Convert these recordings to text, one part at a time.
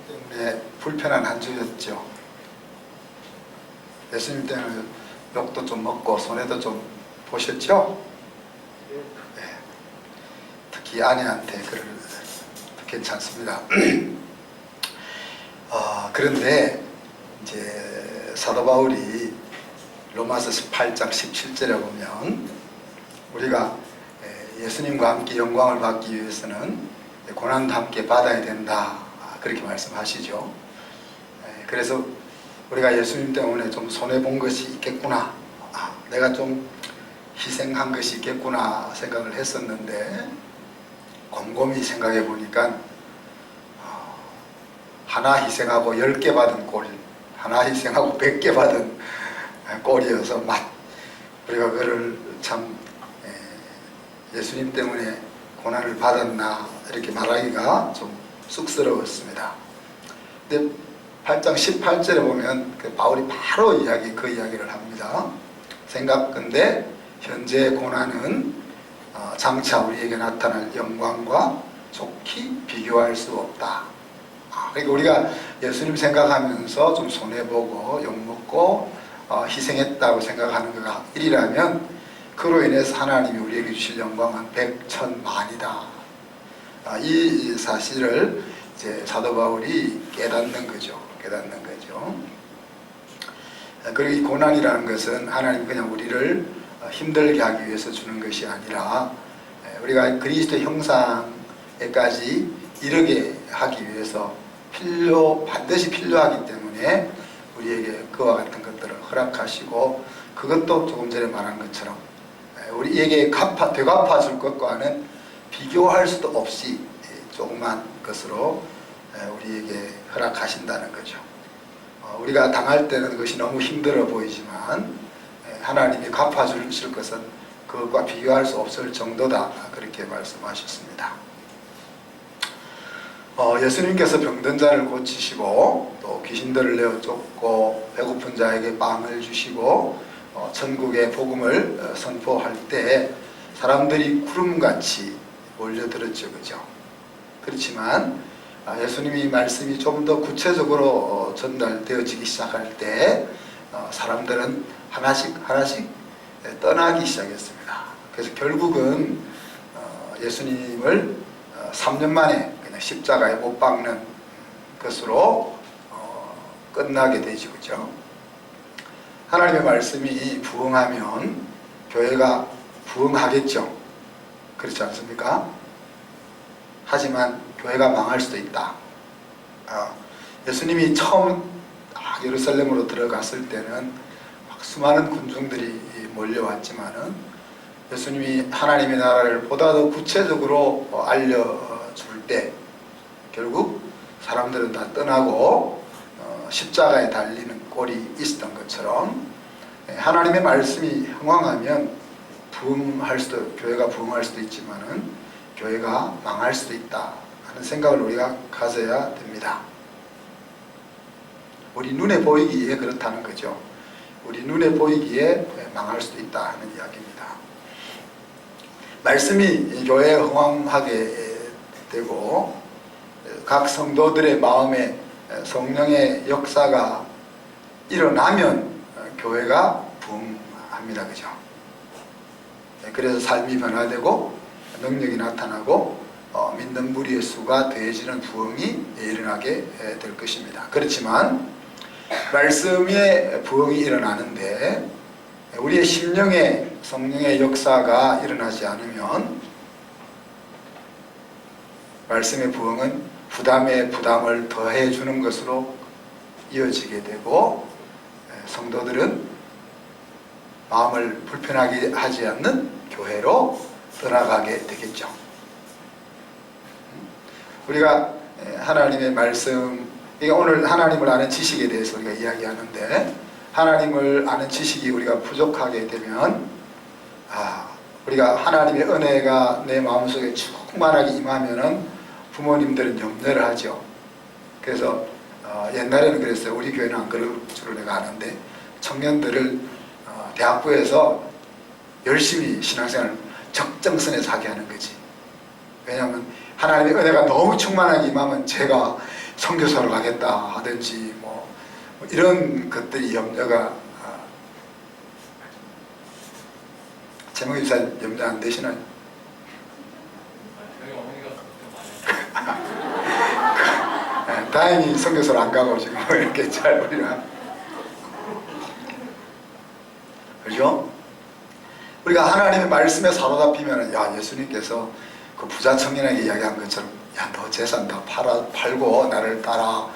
때문에 불편한 한 주였죠. 예수님 때문에 욕도 좀 먹고 손해도 좀 보셨죠? 네. 특히 아내한테 그럴 괜찮습니다. 그런데 이제 사도 바울이 로마서 18장 17절에 보면 우리가 예수님과 함께 영광을 받기 위해서는 고난도 함께 받아야 된다, 그렇게 말씀하시죠. 그래서 우리가 예수님 때문에 좀 손해본 것이 있겠구나, 내가 좀 희생한 것이 있겠구나 생각을 했었는데, 곰곰이 생각해 보니까 하나 희생하고 10개 받은 꼴, 하나 희생하고 100개 받은 꼴이어서 우리가 그를 참 예수님 때문에 고난을 받았나 이렇게 말하기가 좀 쑥스러웠습니다. 근데 8장 18절에 보면 바울이 바로 그 이야기를 합니다. 생각건대 현재의 고난은 장차 우리에게 나타날 영광과 좋게 비교할 수 없다. 그러니까 우리가 예수님 생각하면서 좀 손해보고 욕먹고 희생했다고 생각하는 거가 1이라면 그로 인해서 하나님이 우리에게 주실 영광은 100, 1000, 만이다. 이 사실을 이제 사도 바울이 깨닫는 거죠. 그리고 이 고난이라는 것은 하나님 그냥 우리를 힘들게 하기 위해서 주는 것이 아니라 우리가 그리스도의 형상에까지 이르게 하기 위해서 반드시 필요하기 때문에 우리에게 그와 같은 것들을 허락하시고, 그것도 조금 전에 말한 것처럼 우리에게 되갚아 줄 것과는 비교할 수도 없이 조그만 것으로 우리에게 허락하신다는 거죠. 우리가 당할 때는 그것이 너무 힘들어 보이지만 하나님이 갚아 주실 것은 그것과 비교할 수 없을 정도다, 그렇게 말씀하셨습니다. 예수님께서 병든 자를 고치시고 또 귀신들을 내어 쫓고 배고픈 자에게 빵을 주시고 천국의 복음을 선포할 때 사람들이 구름같이 몰려들었죠. 그죠? 그렇지만 예수님이 말씀이 좀 더 구체적으로 전달되어지기 시작할 때 사람들은 하나씩 떠나기 시작했습니다. 그래서 결국은 예수님을 3년 만에 그냥 십자가에 못 박는 것으로 끝나게 되죠. 그죠? 하나님의 말씀이 부응하면 교회가 부응하겠죠. 그렇지 않습니까? 하지만 교회가 망할 수도 있다. 예수님이 처음 예루살렘으로 들어갔을 때는 수많은 군중들이 몰려왔지만은 예수님이 하나님의 나라를 보다 더 구체적으로 알려줄 때 결국 사람들은 다 떠나고 십자가에 달리는 꼴이 있었던 것처럼, 하나님의 말씀이 흥왕하면 교회가 부흥할 수도 있지만은 교회가 망할 수도 있다 하는 생각을 우리가 가져야 됩니다. 우리 눈에 보이기에 그렇다는 거죠. 우리 눈에 보이기에 망할 수도 있다 하는 이야기입니다. 말씀이 교회에 흥왕하게 되고 각 성도들의 마음에 성령의 역사가 일어나면 교회가 부흥합니다. 그죠? 그래서 삶이 변화되고 능력이 나타나고 믿는 무리의 수가 더해지는 부흥이 일어나게 될 것입니다. 그렇지만 말씀의 부흥이 일어나는데 우리의 심령에 성령의 역사가 일어나지 않으면 말씀의 부흥은 부담에 부담을 더해주는 것으로 이어지게 되고 성도들은 마음을 불편하게 하지 않는 교회로 떠나가게 되겠죠. 우리가 하나님의 말씀, 오늘 하나님을 아는 지식에 대해서 우리가 이야기하는데, 하나님을 아는 지식이 우리가 부족하게 되면 우리가 하나님의 은혜가 내 마음속에 충만하게 임하면은 부모님들은 염려를 하죠. 그래서 옛날에는 그랬어요. 우리 교회는 안 그럴 줄을 내가 아는데 청년들을 대학부에서 열심히 신앙생활을 적정선에서 하게 하는 거지. 왜냐하면 하나님의 은혜가 너무 충만하게 임하면 제가 선교사로 가겠다 하든지 뭐 이런 것들이 염려가 재몽 이사 염려 안 되시나요? 저희 어머니가 걱정 많이 네, 다행히 선교사로 안 가고 지금 이렇게 잘 우리가 그렇죠? 우리가 하나님의 말씀에 사로잡히면 야 예수님께서 그 부자 청년에게 이야기한 것처럼 야 너 재산 다 팔고 나를 따라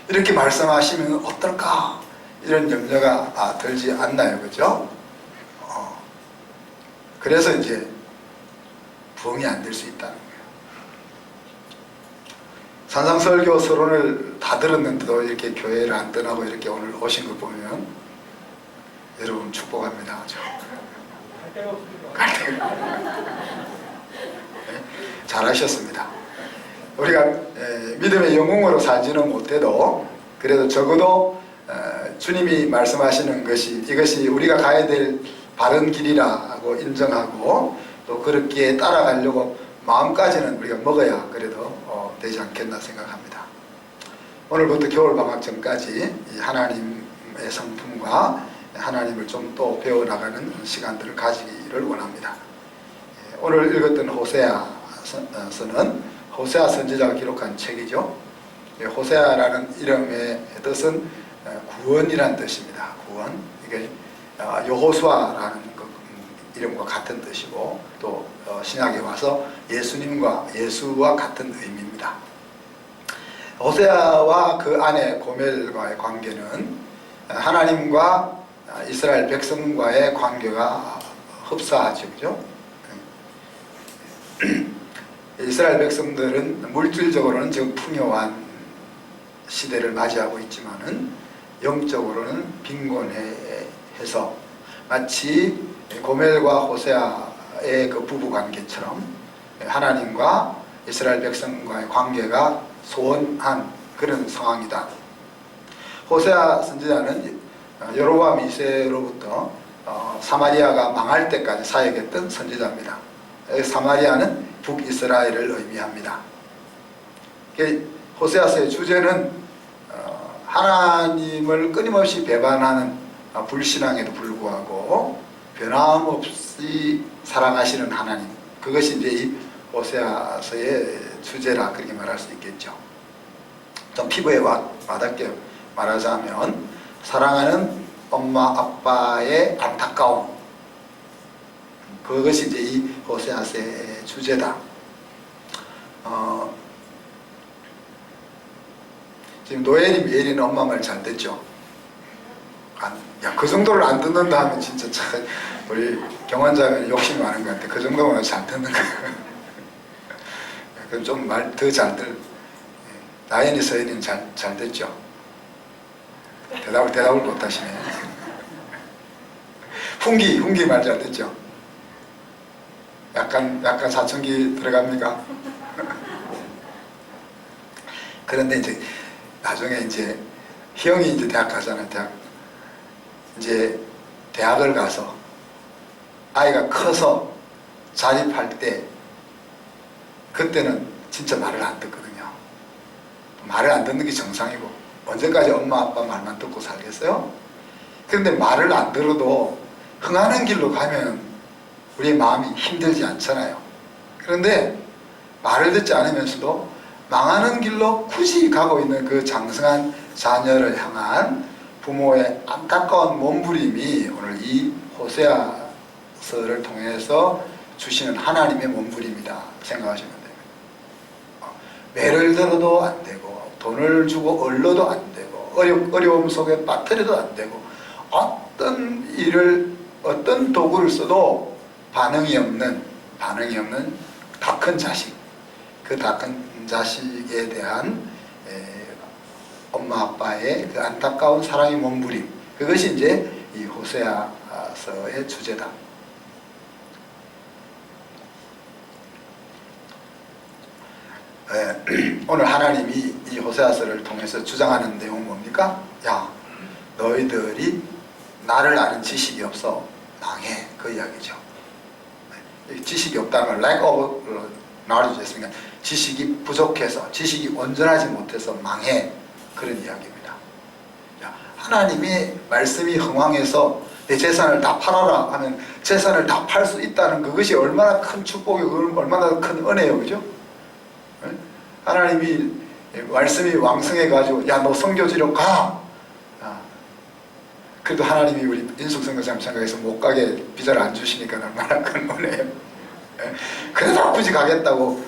이렇게 말씀하시면 어떨까 이런 염려가 들지 않나요? 그죠? 그래서 이제 부흥이 안 될 수 있다는 거예요. 산상설교 서론을 다 들었는데도 이렇게 교회를 안 떠나고 이렇게 오늘 오신 거 보면 여러분 축복합니다. 할 데가 없으니까. 잘하셨습니다. 우리가 믿음의 영웅으로 살지는 못해도 그래도 적어도 주님이 말씀하시는 것이 이것이 우리가 가야 될 바른 길이라고 인정하고 또 그렇게 따라가려고 마음까지는 우리가 먹어야 그래도 되지 않겠나 생각합니다. 오늘부터 겨울방학 전까지 이 하나님의 성품과 하나님을 좀 또 배워나가는 시간들을 가지기를 원합니다. 오늘 읽었던 호세아서는 호세아 선지자가 기록한 책이죠. 호세아라는 이름의 뜻은 구원이라는 뜻입니다. 구원. 이게 여호수아라는 그 이름과 같은 뜻이고 또 신약에 와서 예수와 같은 의미입니다. 호세아와 그 아내 고멜과의 관계는 하나님과 이스라엘 백성과의 관계가 흡사하죠. 그죠? 이스라엘 백성들은 물질적으로는 지금 풍요한 시대를 맞이하고 있지만은 영적으로는 빈곤해서 마치 고멜과 호세아의 그 부부 관계처럼 하나님과 이스라엘 백성과의 관계가 소원한 그런 상황이다. 호세아 선지자는 여로보암 2세로부터 사마리아가 망할 때까지 사역했던 선지자입니다. 사마리아는 북이스라엘을 의미합니다. 호세아서의 주제는 하나님을 끊임없이 배반하는 불신앙에도 불구하고 변함없이 사랑하시는 하나님, 그것이 이제 이 호세아서의 주제라 그렇게 말할 수 있겠죠. 좀 피부에 와닿게 말하자면 사랑하는 엄마 아빠의 안타까움, 그것이 이제 이 호세아서의 주제다. 지금 노엘이 미엘이는 엄마 말 잘 듣죠? 야, 그 정도를 안 듣는다 하면 진짜 참 우리 경환자면 욕심이 많은 것 같아. 그 정도면 잘 듣는 거야. 그럼 좀 말 더 잘 나연이 서연이는 잘 듣죠? 대답을 못 하시네. 훈기 말 잘 듣죠? 약간 사춘기 들어갑니까? 그런데 이제 나중에 이제 형이 이제 대학 가잖아요. 이제 대학을 가서 아이가 커서 자립할 때 그때는 진짜 말을 안 듣거든요. 말을 안 듣는 게 정상이고 언제까지 엄마 아빠 말만 듣고 살겠어요? 그런데 말을 안 들어도 흥하는 길로 가면 우리의 마음이 힘들지 않잖아요. 그런데 말을 듣지 않으면서도 망하는 길로 굳이 가고 있는 그 장성한 자녀를 향한 부모의 안타까운 몸부림이 오늘 이 호세아서를 통해서 주시는 하나님의 몸부림이다 생각하시면 됩니다. 매를 들어도 안 되고 돈을 주고 얼러도 안 되고 어려움 속에 빠뜨려도 안 되고 어떤 일을 어떤 도구를 써도 반응이 없는 다 큰 자식, 그 다 큰 자식에 대한 엄마 아빠의 그 안타까운 사랑의 몸부림, 그것이 이제 이 호세아서의 주제다. 오늘 하나님이 이 호세아서를 통해서 주장하는 내용은 뭡니까? 야, 너희들이 나를 아는 지식이 없어 망해, 그 이야기죠. 지식이 없다는 걸 lack of knowledge 했으니까 지식이 부족해서, 지식이 온전하지 못해서 망해. 그런 이야기입니다. 하나님의 말씀이 흥황해서 내 재산을 다 팔아라 하면 재산을 다 팔 수 있다는 그것이 얼마나 큰 축복이고 얼마나 큰 은혜예요. 그죠? 하나님이 말씀이 왕성해가지고 야 너 선교지로 가. 그래도 하나님이 우리 인숙선교사님 생각해서 못 가게 비자를 안 주시니까 얼마나 큰 은혜예요. 그래도 굳이 가겠다고.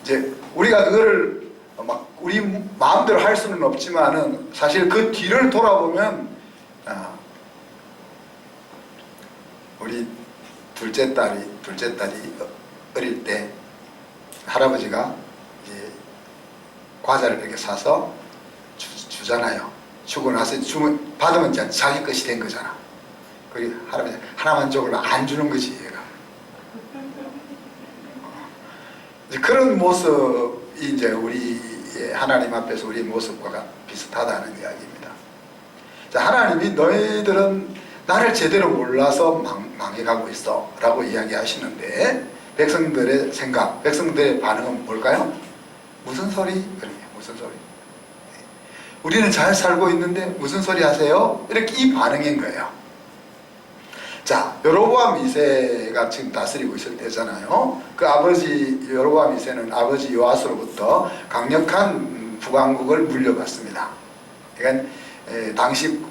이제 우리가 그거를 막 우리 마음대로 할 수는 없지만은 사실 그 뒤를 돌아보면 우리 둘째 딸이 어릴 때 할아버지가 이제 과자를 이렇게 사서 주잖아요. 주고 나서 받으면 이제 자기 것이 된 거잖아. 그리고 할아버지 하나만 줘라 안 주는 거지 얘가. 이제 그런 모습이 이제 우리 하나님 앞에서 우리 모습과 비슷하다는 이야기입니다. 자, 하나님이 너희들은 나를 제대로 몰라서 망해가고 있어 라고 이야기하시는데 백성들의 생각, 백성들의 반응은 뭘까요? 무슨 소리? 그러게 무슨 소리? 우리는 잘 살고 있는데 무슨 소리 하세요? 이렇게 이 반응인 거예요. 자, 여로보암 2세가 지금 다스리고 있을 때잖아요. 그 아버지 여로보암 2세는 아버지 요아스로부터 강력한 북왕국을 물려받습니다. 그러니까 당시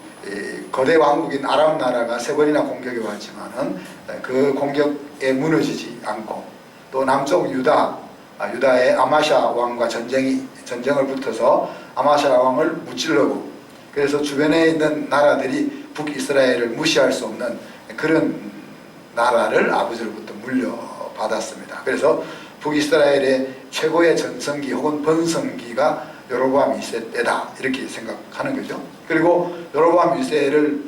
거대 왕국인 아람 나라가 세 번이나 공격해 왔지만은 그 공격에 무너지지 않고 또 남쪽 유다의 아마샤 왕과 전쟁을 붙어서 아마샤 왕을 무찔러고 그래서 주변에 있는 나라들이 북이스라엘을 무시할 수 없는 그런 나라를 아버지로부터 물려받았습니다. 그래서 북이스라엘의 최고의 전성기 혹은 번성기가 여로보암 2세 때다 이렇게 생각하는 거죠. 그리고 여로보암 2세를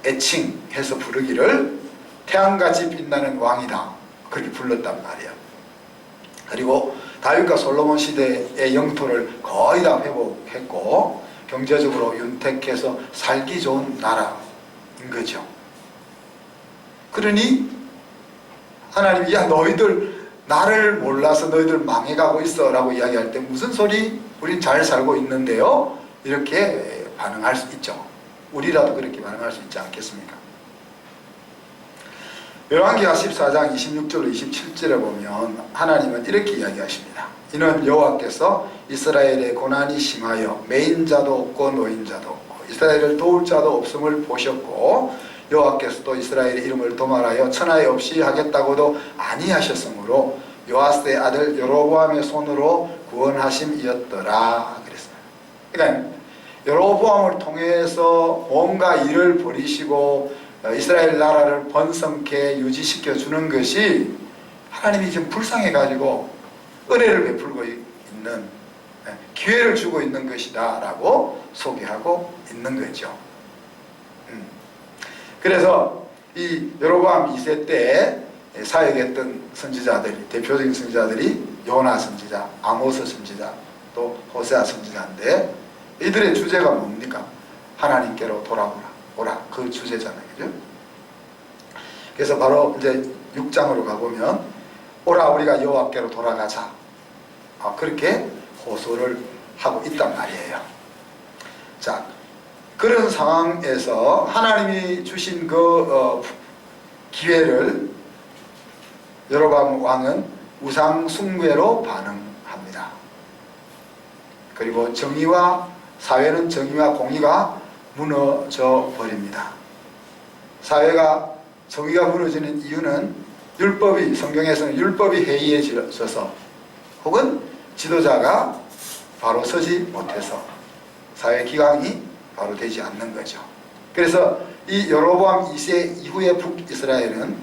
애칭해서 부르기를 태양같이 빛나는 왕이다 그렇게 불렀단 말이에요. 그리고 다윗과 솔로몬 시대의 영토를 거의 다 회복했고 경제적으로 윤택해서 살기 좋은 나라인 거죠. 그러니 하나님이 야 너희들 나를 몰라서 너희들 망해가고 있어 라고 이야기할 때 무슨 소리? 우린 잘 살고 있는데요. 이렇게 반응할 수 있죠. 우리라도 그렇게 반응할 수 있지 않겠습니까? 열왕기하 14장 26절로 27절에 보면 하나님은 이렇게 이야기하십니다. 이는 여호와께서 이스라엘의 고난이 심하여 매인자도 없고 노인자도 없고 이스라엘을 도울 자도 없음을 보셨고 여호와께서도 이스라엘의 이름을 도말하여 천하에 없이 하겠다고도 아니하셨으므로 요아스의 아들 여로보암의 손으로 구원하심이었더라 그랬어요. 그러니까 여로보암을 통해서 뭔가 일을 벌이시고 이스라엘 나라를 번성케 유지시켜 주는 것이 하나님이 지금 불쌍해 가지고 은혜를 베풀고 있는 기회를 주고 있는 것이다 라고 소개하고 있는 거죠. 그래서 이 여로보암 2세 때 사역했던 선지자들이 대표적인 선지자들이 요나 선지자, 아모스 선지자, 또 호세아 선지자인데 이들의 주제가 뭡니까? 하나님께로 돌아오라 그 주제잖아요. 그죠? 그래서 바로 이제 6장으로 가보면 오라 우리가 여호와께로 돌아가자 그렇게 호소를 하고 있단 말이에요. 자, 그런 상황에서 하나님이 주신 그 기회를 여로보암 왕은 우상 숭배로 반응합니다. 그리고 사회는 정의와 공의가 무너져 버립니다. 사회가 정의가 무너지는 이유는 성경에서는 율법이 해이해져서 혹은 지도자가 바로 서지 못해서 사회 기강이 바로 되지 않는 거죠. 그래서 이 여로보암 2세 이후의 북이스라엘은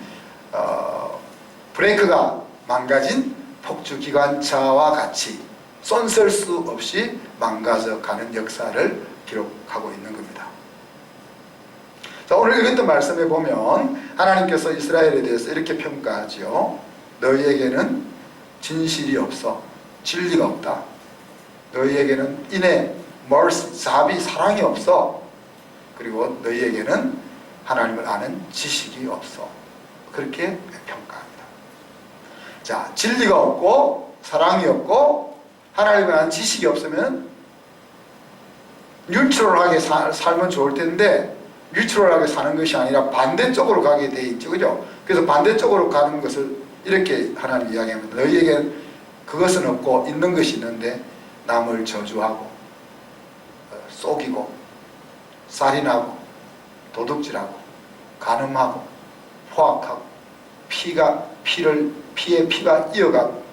브레이크가 망가진 폭주기관차와 같이 쏜쓸 수 없이 망가져가는 역사를 기록하고 있는 겁니다. 자, 오늘 읽었던 말씀에 보면 하나님께서 이스라엘에 대해서 이렇게 평가하죠. 너희에게는 진실이 없어 진리가 없다. 너희에게는 인애 자비 사랑이 없어. 그리고 너희에게는 하나님을 아는 지식이 없어. 그렇게 평가합니다. 자, 진리가 없고 사랑이 없고 하나님에 대한 지식이 없으면 뉴트럴하게 살면 좋을 텐데 뉴트럴하게 사는 것이 아니라 반대쪽으로 가게 돼 있죠. 그죠? 그래서 반대쪽으로 가는 것을 이렇게 하나님 이야기합니다. 너희에겐 그것은 없고 있는 것이 있는데 남을 저주하고 속이고 살인하고 도둑질하고 간음하고 포악하고 피에 피가 이어가고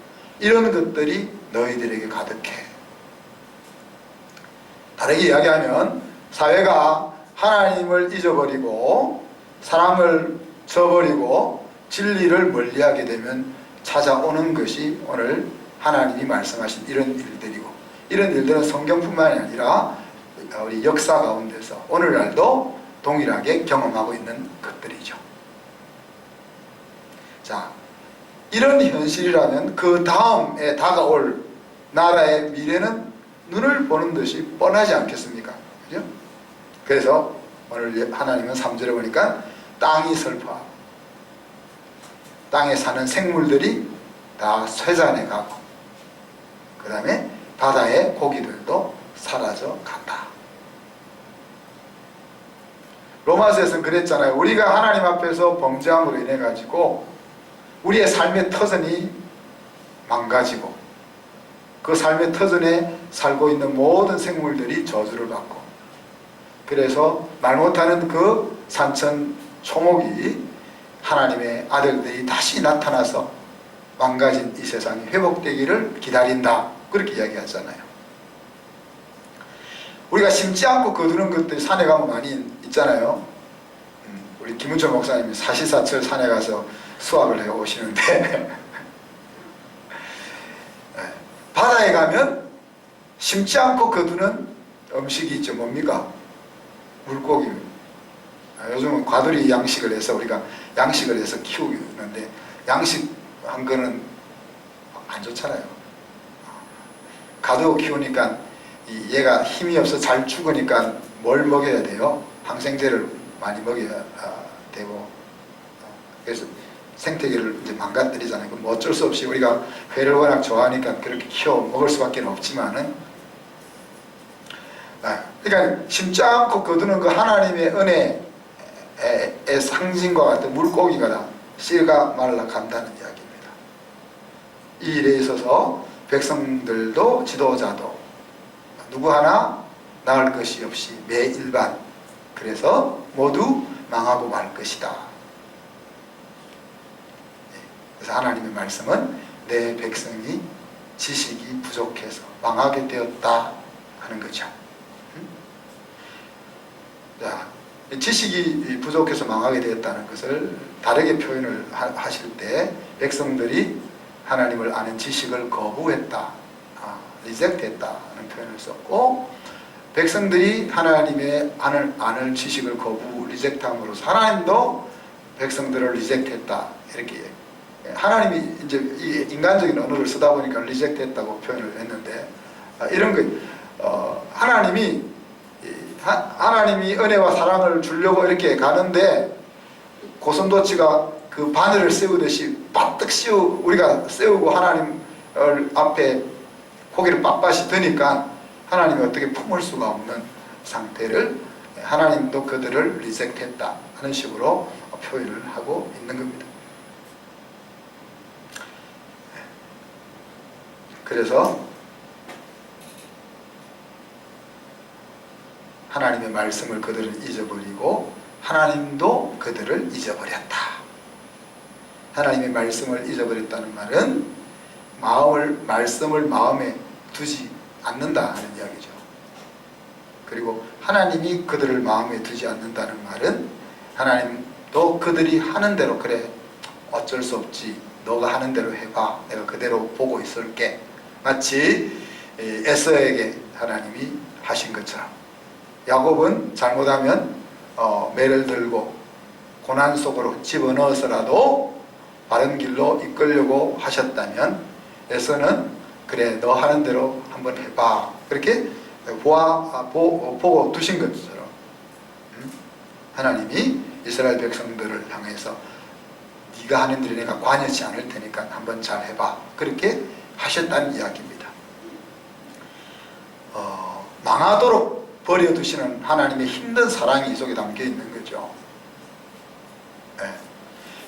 이런 것들이 너희들에게 가득해. 다르게 이야기하면 사회가 하나님을 잊어버리고 사랑을 저버리고 진리를 멀리하게 되면 찾아오는 것이 오늘 하나님이 말씀하신 이런 일들이고, 이런 일들은 성경뿐만이 아니라 우리 역사 가운데서 오늘날도 동일하게 경험하고 있는 것들이죠. 자, 이런 현실이라면 그 다음에 다가올 나라의 미래는 눈을 보는 듯이 뻔하지 않겠습니까? 그죠? 그래서 오늘 하나님은 3절에 보니까 땅이 슬퍼하고 땅에 사는 생물들이 다 쇠잔해 가고 그 다음에 바다의 고기들도 사라져 간다. 로마서에서는 그랬잖아요. 우리가 하나님 앞에서 범죄함으로 인해 가지고 우리의 삶의 터전이 망가지고 그 삶의 터전에 살고 있는 모든 생물들이 저주를 받고, 그래서 말 못하는 그 산천 초목이 하나님의 아들들이 다시 나타나서 망가진 이 세상이 회복되기를 기다린다, 그렇게 이야기하잖아요. 우리가 심지 않고 거두는 것들이 산에 가면 많이 있잖아요. 우리 김은철 목사님이 사시사철 산에 가서 수학을 해 오시는데 바다에 가면 심지 않고 거두는 음식이 있죠. 뭡니까? 물고기. 요즘은 과도리 양식을 해서 우리가 양식을 해서 키우는데 양식한 거는 안 좋잖아요. 가두 키우니까 얘가 힘이 없어 잘 죽으니까 뭘 먹여야 돼요? 항생제를 많이 먹여야 되고, 그래서 생태계를 이제 망가뜨리잖아요. 그럼 어쩔 수 없이 우리가 회를 워낙 좋아하니까 그렇게 키워 먹을 수밖에 없지만은, 그러니까 심지 않고 거두는 그 하나님의 은혜의 상징과 같은 물고기가 다 씨가 말라 간다는 이야기입니다. 이 일에 있어서 백성들도 지도자도 누구 하나 나을 것이 없이 매일반, 그래서 모두 망하고 말 것이다. 그래서 하나님의 말씀은 내 백성이 지식이 부족해서 망하게 되었다 하는 거죠. 자, 지식이 부족해서 망하게 되었다는 것을 다르게 표현을 하실 때 백성들이 하나님을 아는 지식을 거부했다, 리젝트했다 하는 표현을 썼고, 백성들이 하나님의 아는 지식을 거부, 리젝트함으로써 하나님도 백성들을 리젝트했다, 이렇게 하나님이 이제 인간적인 언어를 쓰다 보니까 리젝트했다고 표현을 했는데, 이런 거 하나님이 은혜와 사랑을 주려고 이렇게 가는데 고슴도치가 그 바늘을 세우듯이 바뜩 우리가 세우고 하나님 앞에 고개를 빳빳이 드니까 하나님이 어떻게 품을 수가 없는 상태를 하나님도 그들을 리젝트했다 하는 식으로 표현을 하고 있는 겁니다. 그래서 하나님의 말씀을 그들은 잊어버리고 하나님도 그들을 잊어버렸다. 하나님의 말씀을 잊어버렸다는 말은 말씀을 마음에 두지 않는다 하는 이야기죠. 그리고 하나님이 그들을 마음에 두지 않는다는 말은 하나님도 그들이 하는 대로, 그래 어쩔 수 없지, 너가 하는 대로 해봐, 내가 그대로 보고 있을게, 마치 에서에게 하나님이 하신 것처럼 야곱은 잘못하면 매를 들고 고난 속으로 집어넣어서라도 바른 길로 이끌려고 하셨다면 에서는 그래 너 하는 대로 한번 해봐, 그렇게 보고 두신 것처럼 하나님이 이스라엘 백성들을 향해서 네가 하는 일에 내가 관여치 않을 테니까 한번 잘 해봐. 그렇게 하셨다는 이야기입니다. 망하도록 버려두시는 하나님의 힘든 사랑이 이 속에 담겨 있는 거죠. 예.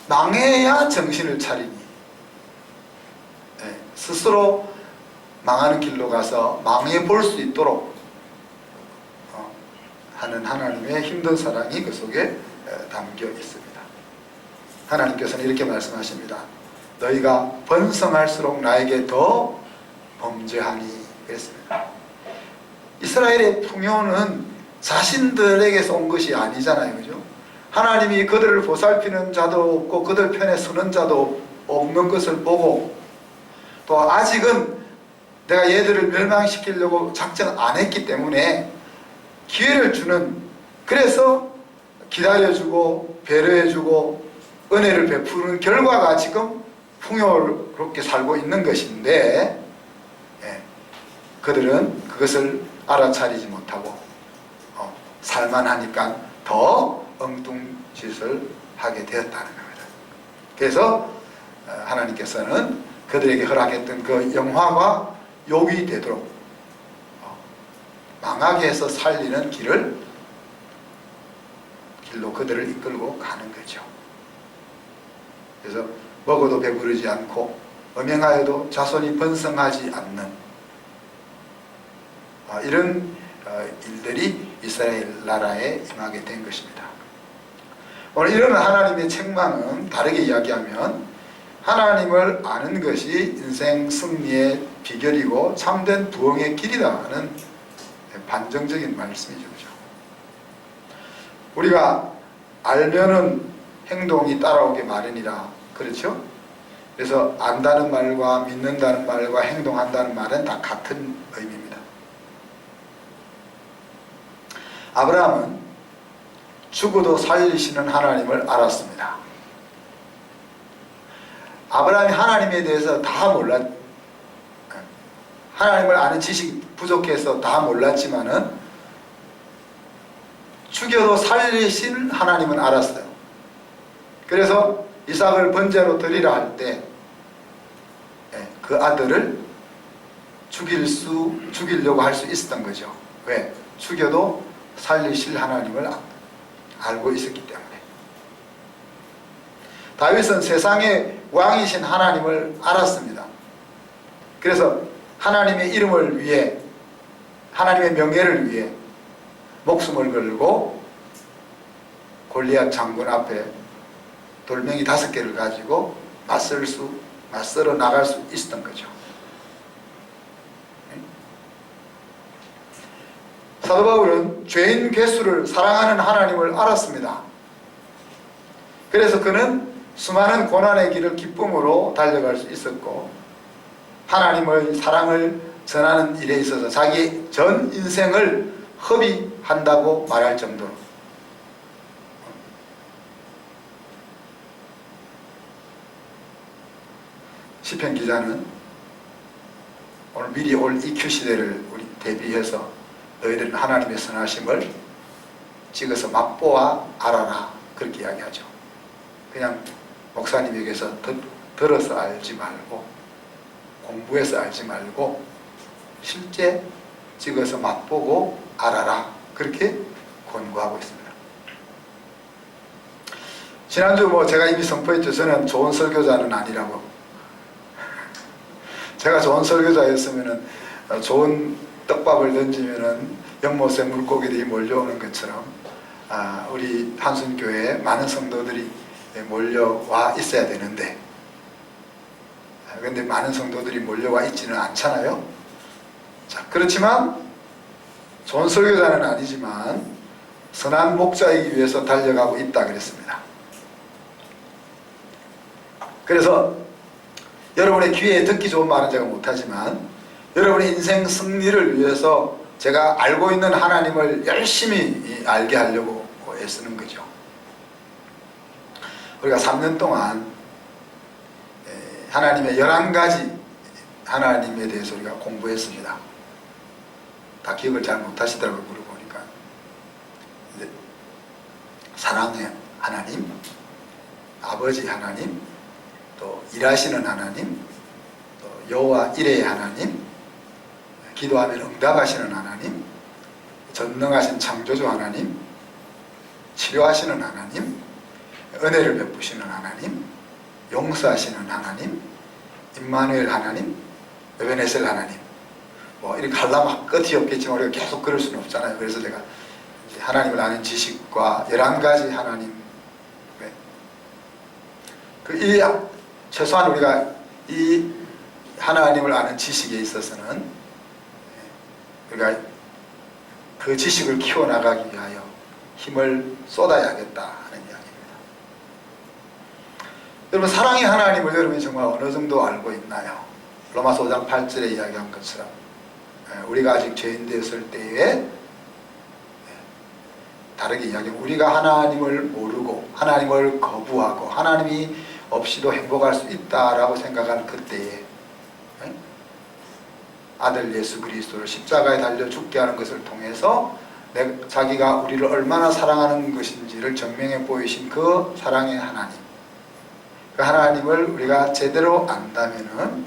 망해야 정신을 차리니, 예. 스스로 망하는 길로 가서 망해 볼 수 있도록 하는 하나님의 힘든 사랑이 그 속에 담겨 있습니다. 하나님께서는 이렇게 말씀하십니다. 너희가 번성할수록 나에게 더 범죄하니 그랬습니다. 이스라엘의 풍요는 자신들에게서 온 것이 아니잖아요. 그죠? 하나님이 그들을 보살피는 자도 없고 그들 편에 서는 자도 없는 것을 보고, 또 아직은 내가 얘들을 멸망시키려고 작정 안 했기 때문에 기회를 주는, 그래서 기다려주고 배려해주고 은혜를 베푸는 결과가 지금 풍요롭게 살고 있는 것인데, 예, 그들은 그것을 알아차리지 못하고 살만하니까 더 엉뚱짓을 하게 되었다는 겁니다. 그래서 하나님께서는 그들에게 허락했던 그 영화가 욕이 되도록 망하게 해서 살리는 길로 그들을 이끌고 가는 거죠. 그래서 먹어도 배부르지 않고 음행하여도 자손이 번성하지 않는 이런 일들이 이스라엘 나라에 임하게 된 것입니다. 오늘 이런 하나님의 책망은 다르게 이야기하면 하나님을 아는 것이 인생 승리의 비결이고 참된 부흥의 길이다 하는 반정적인 말씀이죠. 우리가 알면은 행동이 따라오게 마련이라, 그렇죠? 그래서 안다는 말과 믿는다는 말과 행동한다는 말은 다 같은 의미입니다. 아브라함은 죽어도 살리시는 하나님을 알았습니다. 아브라함이 하나님에 대해서 다 하나님을 아는 지식이 부족해서 다 몰랐지만은 죽여도 살리신 하나님은 알았어요. 그래서 이삭을 번제로 드리라 할 때 그 아들을 죽이려고 할 수 있었던 거죠. 왜? 죽여도 살리실 하나님을 알고 있었기 때문에. 다윗은 세상의 왕이신 하나님을 알았습니다. 그래서 하나님의 이름을 위해, 하나님의 명예를 위해 목숨을 걸고 골리앗 장군 앞에 돌멩이 5개를 가지고 맞서러 나갈 수 있었던 거죠. 사도 바울은 죄인 괴수를 사랑하는 하나님을 알았습니다. 그래서 그는 수많은 고난의 길을 기쁨으로 달려갈 수 있었고, 하나님의 사랑을 전하는 일에 있어서 자기 전 인생을 허비한다고 말할 정도로. 시편 기자는 오늘 미리 올 EQ 시대를 우리 대비해서 너희들은 하나님의 선하심을 찍어서 맛보아 알아라, 그렇게 이야기하죠. 그냥 목사님에게서 들어서 알지 말고, 공부해서 알지 말고 실제 찍어서 맛보고 알아라, 그렇게 권고하고 있습니다. 지난주 제가 이미 선포했죠. 저는 좋은 설교자는 아니라고. 제가 좋은 설교자였으면은 좋은 떡밥을 던지면은 연못에 물고기들이 몰려오는 것처럼 우리 한순교회에 많은 성도들이 몰려와 있어야 되는데, 그런데 많은 성도들이 몰려와 있지는 않잖아요. 자, 그렇지만 좋은 설교자는 아니지만 선한 목자이기 위해서 달려가고 있다 그랬습니다. 그래서 여러분의 귀에 듣기 좋은 말은 제가 못하지만 여러분의 인생 승리를 위해서 제가 알고 있는 하나님을 열심히 알게 하려고 애쓰는 거죠. 우리가 3년 동안 하나님의 11가지 하나님에 대해서 우리가 공부했습니다. 다 기억을 잘 못하시더라고요. 물어보니까. 사랑의 하나님, 아버지 하나님, 또 일하시는 하나님, 또 여호와 이레의 하나님, 기도하면 응답하시는 하나님, 전능하신 창조주 하나님, 치료하시는 하나님, 은혜를 베푸시는 하나님, 용서하시는 하나님, 임마누엘 하나님, 에베네셀 하나님. 뭐 이렇게 하려면 끝이 없겠지만 우리가 계속 그럴 수는 없잖아요. 그래서 제가 하나님을 아는 지식과 11가지 하나님, 최소한 우리가 이 하나님을 아는 지식에 있어서는 우리가 그 지식을 키워나가기 위하여 힘을 쏟아야겠다 하는 이야기입니다. 여러분, 사랑의 하나님을 여러분이 정말 어느 정도 알고 있나요? 로마서 5장 8절에 이야기한 것처럼 우리가 아직 죄인 되었을 때에 다르게 이야기하면 우리가 하나님을 모르고 하나님을 거부하고 하나님이 없이도 행복할 수 있다라고 생각하는 그때에 아들 예수 그리스도를 십자가에 달려 죽게 하는 것을 통해서 자기가 우리를 얼마나 사랑하는 것인지를 증명해 보이신 그 사랑의 하나님, 그 하나님을 우리가 제대로 안다면은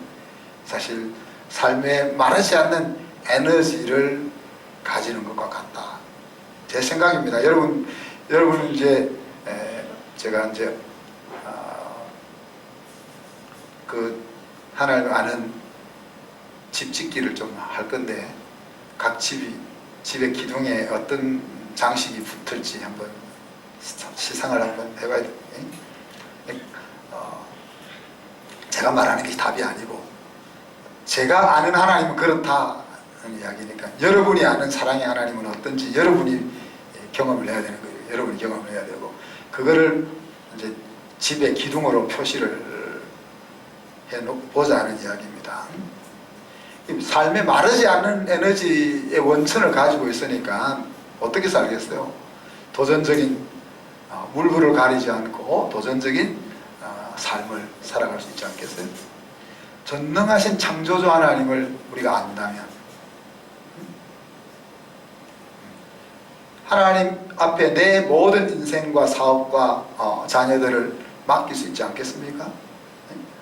사실 삶에 마르지 않는 에너지를 가지는 것과 같다. 제 생각입니다. 여러분은 이제 제가 이제 그 하나님을 아는 집 짓기를 좀 할 건데 각 집의 기둥에 어떤 장식이 붙을지 한번 시상을 한번 해봐야 돼요. 제가 말하는 게 답이 아니고 제가 아는 하나님은 그렇다는 이야기니까 여러분이 아는 사랑의 하나님은 어떤지 여러분이 경험을 해야 되는 거예요. 여러분이 경험을 해야 되고 그거를 이제 집의 기둥으로 표시를 해보자 하는 이야기입니다. 삶에 마르지 않는 에너지의 원천을 가지고 있으니까 어떻게 살겠어요? 도전적인 물불을 가리지 않고 도전적인 삶을 살아갈 수 있지 않겠어요? 전능하신 창조주 하나님을 우리가 안다면 하나님 앞에 내 모든 인생과 사업과 자녀들을 맡길 수 있지 않겠습니까?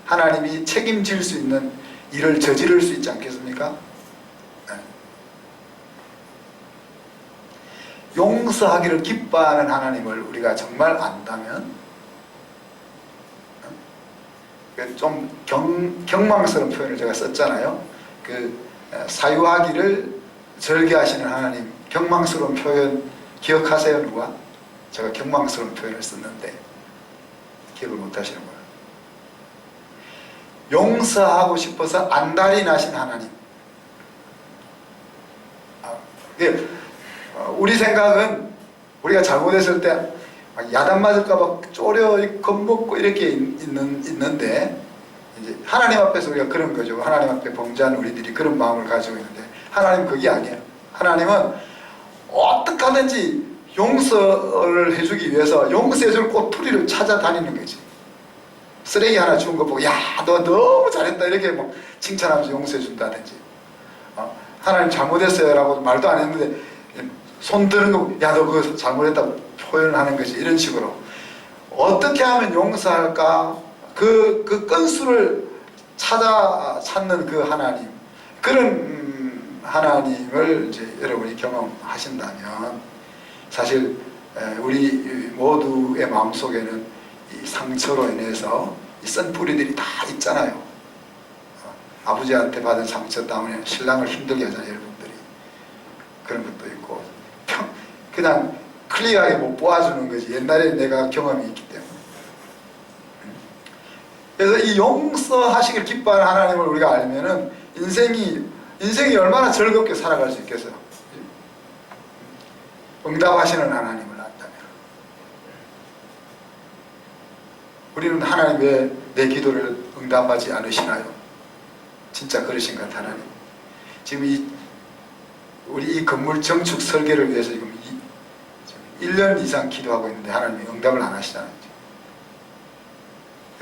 하나님이 책임질 수 있는 일을 저지를 수 있지 않겠습니까? 용서하기를 기뻐하는 하나님을 우리가 정말 안다면 좀 경망스러운 표현을 제가 썼잖아요. 그 사유하기를 절개하시는 하나님, 경망스러운 표현 기억하세요? 누가? 제가 경망스러운 표현을 썼는데 기억을 못 하시는 거예요. 용서하고 싶어서 안달이 나신 하나님. 우리 생각은 우리가 잘못했을 때 야단 맞을까봐 쪼려 겁먹고 이렇게 있는데 이제 하나님 앞에서 우리가 그런 거죠. 하나님 앞에 범죄한 우리들이 그런 마음을 가지고 있는데 하나님은 그게 아니에요. 하나님은 어떻게 하든지 용서를 해주기 위해서 용서해줄 꼬투리를 찾아다니는 거지. 쓰레기 하나 주운 거 보고 야 너 너무 잘했다 이렇게 뭐 칭찬하면서 용서해 준다든지 하나님 잘못했어요 라고 말도 안 했는데 손 드는 거 야 너 그거 잘못했다고 표현하는 것이 이런 식으로 어떻게 하면 용서할까 그 건수를 찾는 그 하나님, 그런 하나님을 이제 여러분이 경험하신다면 사실 우리 모두의 마음속에는 이 상처로 인해서 이 쓴뿌리들이 다 있잖아요. 아버지한테 받은 상처 때문에 신랑을 힘들게 하잖아요. 여러분들이 그런 것도 있고 그냥 클리어하게 못 보아주는 거지. 옛날에 내가 경험이 있기 때문에. 그래서 이 용서하시길 기뻐하는 하나님을 우리가 알면은 인생이 얼마나 즐겁게 살아갈 수 있겠어요. 응답하시는 하나님을 안다면 우리는 하나님 왜 내 기도를 응답하지 않으시나요? 진짜 그러신 것 같아요. 하나님 지금 우리 이 건물 정축 설계를 위해서 지금 1년 이상 기도하고 있는데 하나님이 응답을 안 하시잖아요.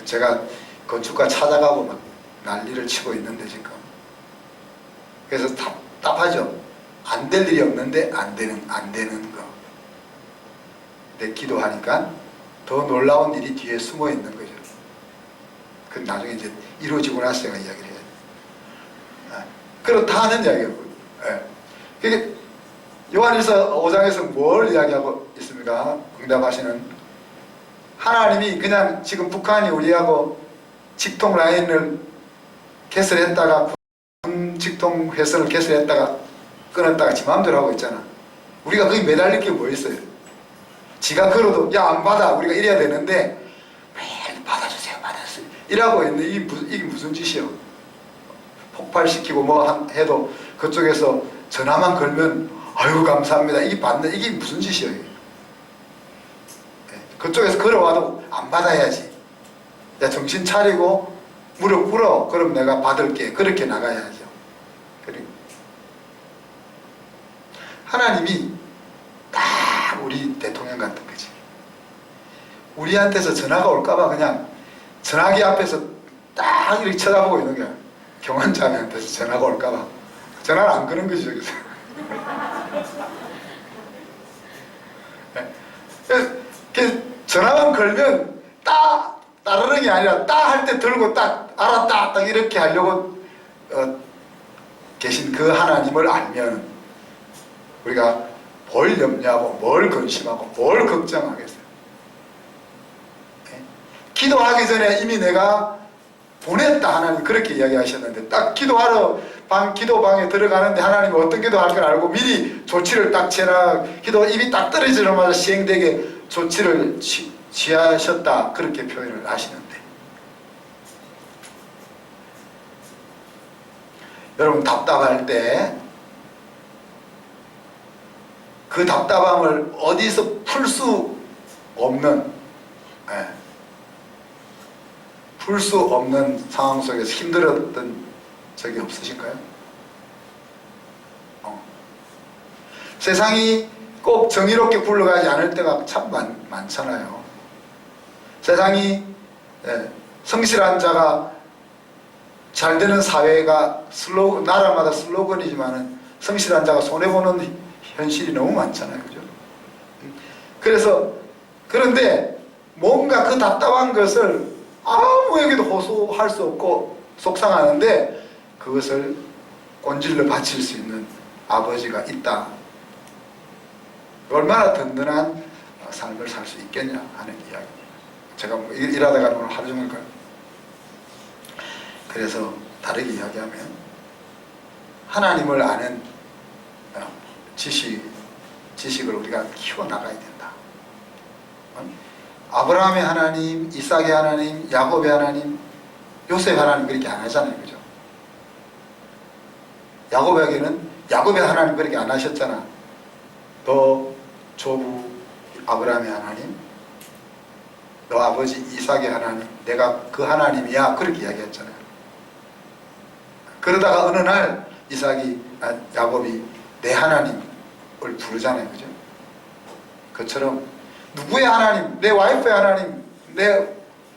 제가 건축가 찾아가고 막 난리를 치고 있는데 지금 그래서 답답하죠. 안 될 일이 없는데 안 되는 거. 내 기도하니까 더 놀라운 일이 뒤에 숨어 있는 거죠. 그 나중에 이제 이루어지고 나서 제가 이야기를 해요. 그렇다는 이야기고. 그게 요한일서 5장에서 뭘 이야기하고 있습니까? 응답하시는 하나님이 그냥 지금 북한이 우리하고 직통 라인을 개설했다가 직통 회선을 개설했다가 끊었다가 지 마음대로 하고 있잖아. 우리가 거기 매달릴 게 뭐 있어요? 지가 걸어도 야 안 받아 우리가 이래야 되는데 매일 받아주세요 받아주세요 이라고 있는데 이게 무슨 짓이요? 폭발시키고 뭐 해도 그쪽에서 전화만 걸면 아유 감사합니다 이게 받는 이게 무슨 짓이요? 그쪽에서 걸어와도 안 받아야지. 야 정신 차리고 무릎 꿇어 그럼 내가 받을게 그렇게 나가야죠. 그리고 하나님이 딱 우리 대통령 같은 거지. 우리한테서 전화가 올까봐 그냥 전화기 앞에서 딱 이렇게 쳐다보고 있는 거야. 경환자매한테서 전화가 올까봐 전화를 안 거는 거지 여기서. 전화만 걸면 딱 따르는 게 아니라 딱 할 때 들고 딱 알았다 딱 이렇게 하려고 계신 그 하나님을 알면 우리가 뭘 염려하고 뭘 근심하고 뭘 걱정하겠어요. 기도하기 전에 이미 내가 보냈다 하나님 그렇게 이야기하셨는데 딱 기도하러 기도방에 들어가는데 하나님이 어떤 기도할 걸 알고 미리 조치를 딱 취해라 기도 입이 딱 떨어지자마자 시행되게 조치를 취하셨다 그렇게 표현을 하시는데 여러분 답답할 때 그 답답함을 어디서 풀 수 없는 풀 수 없는 상황 속에서 힘들었던 적이 없으신가요? 세상이 꼭 정의롭게 굴러가지 않을 때가 참 많잖아요. 세상이 성실한 자가 잘 되는 사회가 나라마다 슬로건이지만은 성실한 자가 손해보는 현실이 너무 많잖아요. 그죠? 그런데 뭔가 그 답답한 것을 아무에게도 호소할 수 없고 속상하는데 그것을 꼰질러 바칠 수 있는 아버지가 있다. 얼마나 든든한 삶을 살 수 있겠냐 하는 이야기입니다. 제가 뭐 일하다가 오늘 하루 종일 그래서 다르게 이야기하면 하나님을 아는 지식을 우리가 키워나가야 된다. 아브라함의 하나님, 이삭의 하나님, 야곱의 하나님, 요셉의 하나님 그렇게 안 하잖아요. 그죠? 야곱에게는 야곱의 하나님 그렇게 안 하셨잖아. 너 조부 아브라함의 하나님, 너 아버지 이삭의 하나님, 내가 그 하나님이야 그렇게 이야기했잖아요. 그러다가 어느 날 야곱이 내 하나님을 부르잖아요. 그죠? 그처럼 누구의 하나님, 내 와이프의 하나님, 내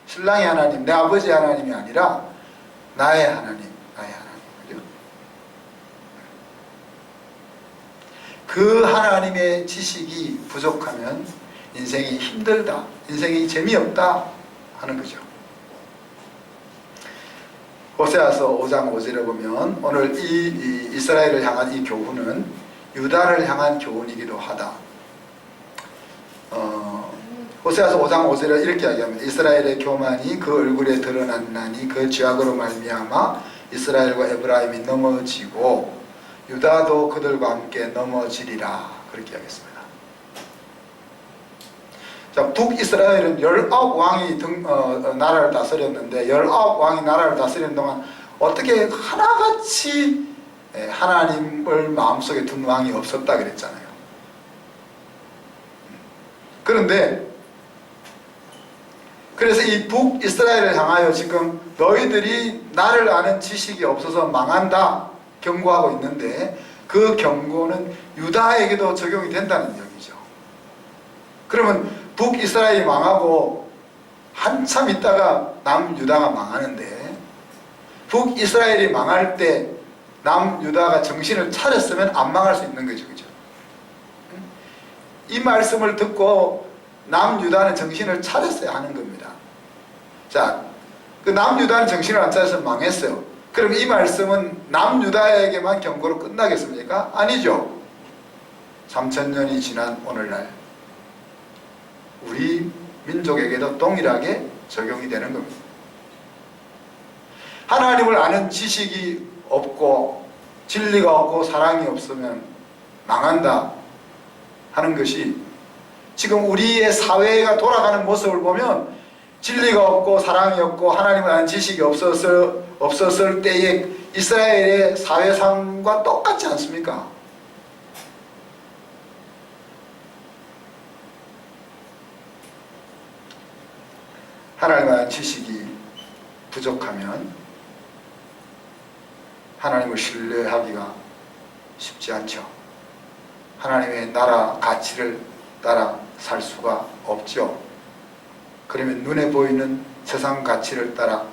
신랑의 하나님, 내 아버지의 하나님이 아니라 나의 하나님, 나의 하나님. 그죠? 그 하나님의 지식이 부족하면 인생이 힘들다, 인생이 재미없다 하는 거죠. 호세아서 5장 5절에 보면 오늘 이 이스라엘을 향한 이 교훈은 유다를 향한 교훈이기도 하다. 호세아서 5장 5절에 이렇게 이야기합니다. 이스라엘의 교만이 그 얼굴에 드러났나니 그 죄악으로 말미암아 이스라엘과 에브라임이 넘어지고 유다도 그들과 함께 넘어지리라 그렇게 이야기했습니다. 자, 북이스라엘은 19왕이 나라를 다스렸는데 19왕이 나라를 다스리는 동안 어떻게 하나같이 하나님을 마음속에 둔 왕이 없었다 그랬잖아요. 그래서 이 북이스라엘을 향하여 지금 너희들이 나를 아는 지식이 없어서 망한다 경고하고 있는데 그 경고는 유다에게도 적용이 된다는 이야기죠. 그러면 북이스라엘이 망하고 한참 있다가 남유다가 망하는데 북이스라엘이 망할 때 남유다가 정신을 차렸으면 안 망할 수 있는 거죠. 그죠? 이 말씀을 듣고 남유다는 정신을 차렸어야 하는 겁니다. 자, 그 남유다는 정신을 안 차려서 망했어요. 그럼 이 말씀은 남유다에게만 경고로 끝나겠습니까? 아니죠. 3000년이 지난 오늘날 우리 민족에게도 동일하게 적용이 되는 겁니다. 하나님을 아는 지식이 없고 진리가 없고 사랑이 없으면 망한다 하는 것이 지금 우리의 사회가 돌아가는 모습을 보면 진리가 없고 사랑이 없고 하나님을 아는 지식이 없었을 때의 이스라엘의 사회상과 똑같지 않습니까? 하나님을 아는 지식이 부족하면 하나님을 신뢰하기가 쉽지 않죠. 하나님의 나라 가치를 따라 살 수가 없죠. 그러면 눈에 보이는 세상 가치를 따라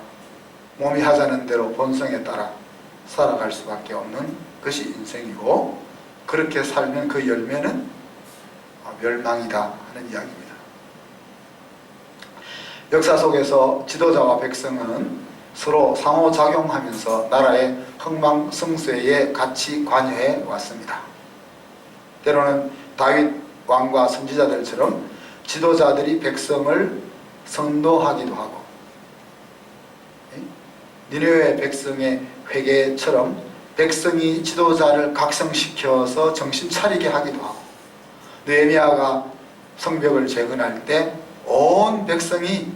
몸이 하자는 대로 본성에 따라 살아갈 수밖에 없는 것이 인생이고, 그렇게 살면 그 열매는 멸망이다 하는 이야기입니다. 역사 속에서 지도자와 백성은 서로 상호작용하면서 나라의 흥망성쇠에 같이 관여해 왔습니다. 때로는 다윗 왕과 선지자들처럼 지도자들이 백성을 선도하기도 하고, 니느웨 백성의 회개처럼 백성이 지도자를 각성시켜서 정신 차리게 하기도 하고, 느헤미야가 성벽을 재건할 때 온 백성이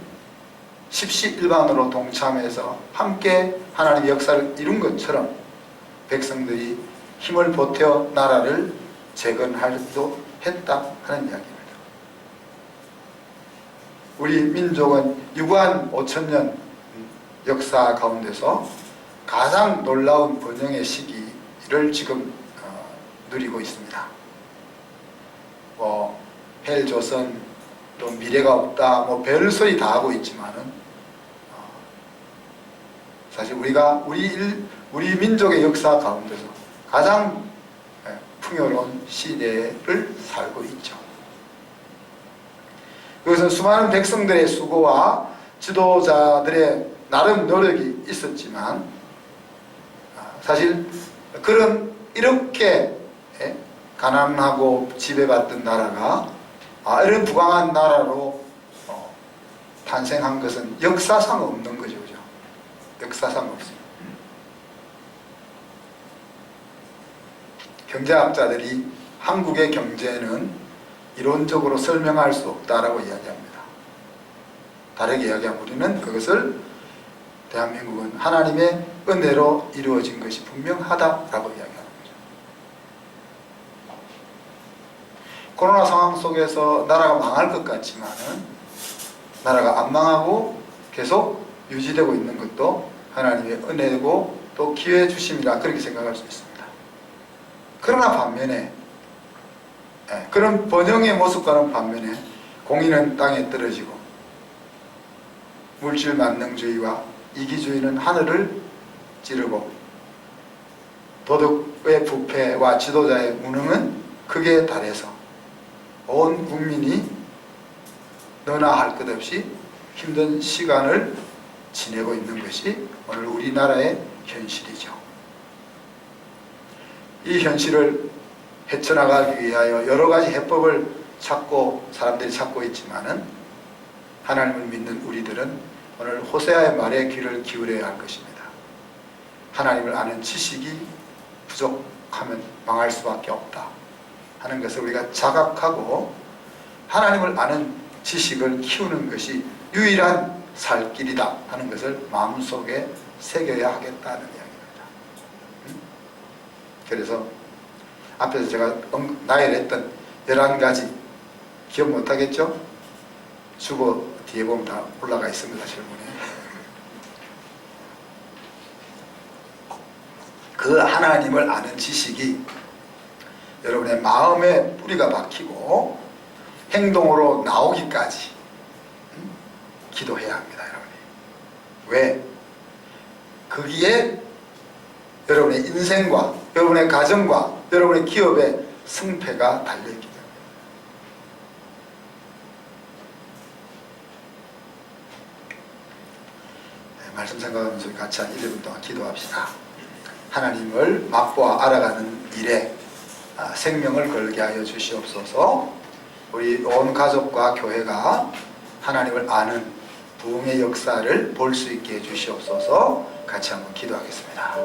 십시일반으로 동참해서 함께 하나님의 역사를 이룬 것처럼 백성들이 힘을 보태어 나라를 재건하기도 했다 하는 이야기입니다. 우리 민족은 유구한 5000년 역사 가운데서 가장 놀라운 번영의 시기를 지금 누리고 있습니다. 헬조선, 또 미래가 없다, 별소리 다 하고 있지만은 사실 우리 민족의 역사 가운데서 가장 풍요로운 시대를 살고 있죠. 그것은 수많은 백성들의 수고와 지도자들의 나름 노력이 있었지만, 사실 이렇게 가난하고 지배받던 나라가 이런 부강한 나라로 탄생한 것은 역사상 없는 거죠. 그죠? 역사상 없습니다. 경제학자들이 한국의 경제는 이론적으로 설명할 수 없다라고 이야기합니다. 다르게 이야기하면 우리는 그것을 대한민국은 하나님의 은혜로 이루어진 것이 분명하다라고 이야기합니다. 코로나 상황 속에서 나라가 망할 것 같지만은 나라가 안 망하고 계속 유지되고 있는 것도 하나님의 은혜고 또 기회 주심이라 그렇게 생각할 수 있습니다. 그러나 반면에 그런 번영의 모습과는 반면에 공의는 땅에 떨어지고 물질 만능주의와 이기주의는 하늘을 찌르고 도덕의 부패와 지도자의 무능은 극에 달해서 온 국민이 너나 할 것 없이 힘든 시간을 지내고 있는 것이 오늘 우리나라의 현실이죠. 이 현실을 헤쳐나가기 위하여 여러 가지 해법을 사람들이 찾고 있지만은 하나님을 믿는 우리들은 오늘 호세아의 말에 귀를 기울여야 할 것입니다. 하나님을 아는 지식이 부족하면 망할 수밖에 없다 하는 것을 우리가 자각하고 하나님을 아는 지식을 키우는 것이 유일한 살 길이다 하는 것을 마음속에 새겨야 하겠다는 이야기입니다. 그래서 앞에서 제가 나열했던 11가지 기억 못하겠죠? 주보 뒤에 보면 다 올라가 있습니다. 질문에. 그 하나님을 아는 지식이 여러분의 마음에 뿌리가 박히고 행동으로 나오기까지 기도해야 합니다. 여러분이. 왜? 거기에 여러분의 인생과 여러분의 가정과 여러분의 기업의 승패가 달려있기 때문에. 말씀 생각하면서 같이 한 1분 동안 기도합시다. 하나님을 맛보아 알아가는 일에 생명을 걸게 하여 주시옵소서. 우리 온 가족과 교회가 하나님을 아는 부흥의 역사를 볼 수 있게 해 주시옵소서. 같이 한번 기도하겠습니다.